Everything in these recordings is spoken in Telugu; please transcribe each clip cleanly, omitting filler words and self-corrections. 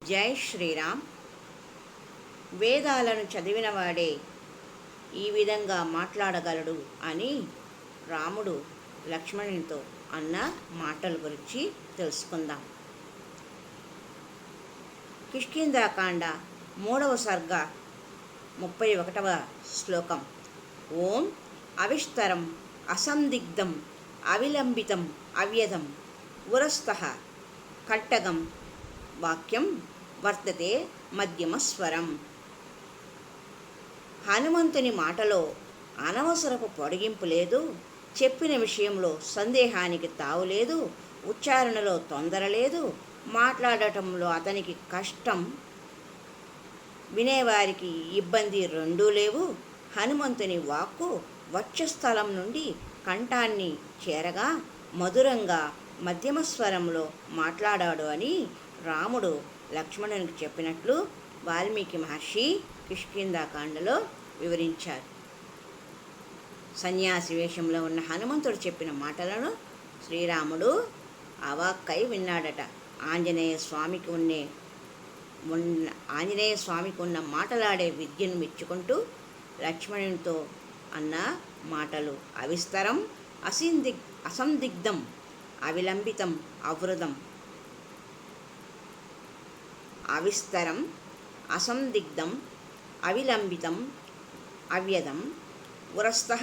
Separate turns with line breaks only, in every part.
జై శ్రీరామ్. వేదాలను చదివినవాడే ఈ విధంగా మాట్లాడగలడు అని రాముడు లక్ష్మణునితో అన్న మాటల గురించి తెలుసుకుందాం. కిష్కింధాకాండ 3వ సర్గ 31వ శ్లోకం. ఓం అవిస్తరం అసందిగ్ధం అవిలంబితం అవ్యధం ఉరస్తః కట్టగం వాక్యం వర్తతే మధ్యమస్వరం. హనుమంతుని మాటలో అనవసరపు పొడిగింపు లేదు, చెప్పిన విషయంలో సందేహానికి తావులేదు, ఉచ్చారణలో తొందర లేదు, మాట్లాడటంలో అతనికి కష్టం, వినేవారికి ఇబ్బంది రెండూ లేవు. హనుమంతుని వాక్కు వక్షస్థలం నుండి కంఠాన్ని చేరగా మధురంగా మధ్యమస్వరంలో మాట్లాడాడు అని రాముడు లక్ష్మణునికి చెప్పినట్లు వాల్మీకి మహర్షి కిష్కింధాకాండలో వివరించారు. సన్యాసి వేషంలో ఉన్న హనుమంతుడు చెప్పిన మాటలను శ్రీరాముడు అవాక్కై విన్నాడట. ఆంజనేయ స్వామికి ఉన్న మాటలాడే విద్యను మెచ్చుకుంటూ లక్ష్మణునితో అన్న మాటలు అవిస్తరం అసందిగ్ధం అవిలంబితం అవృధం. అవిస్తరం అసందిగ్ధం అవిలంబితం అవ్యధం ఉరస్తః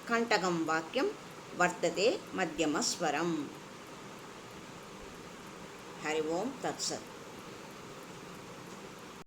కంఠగం వాక్యం వర్తతే మధ్యమస్వరం. హరి ఓం తత్సత్.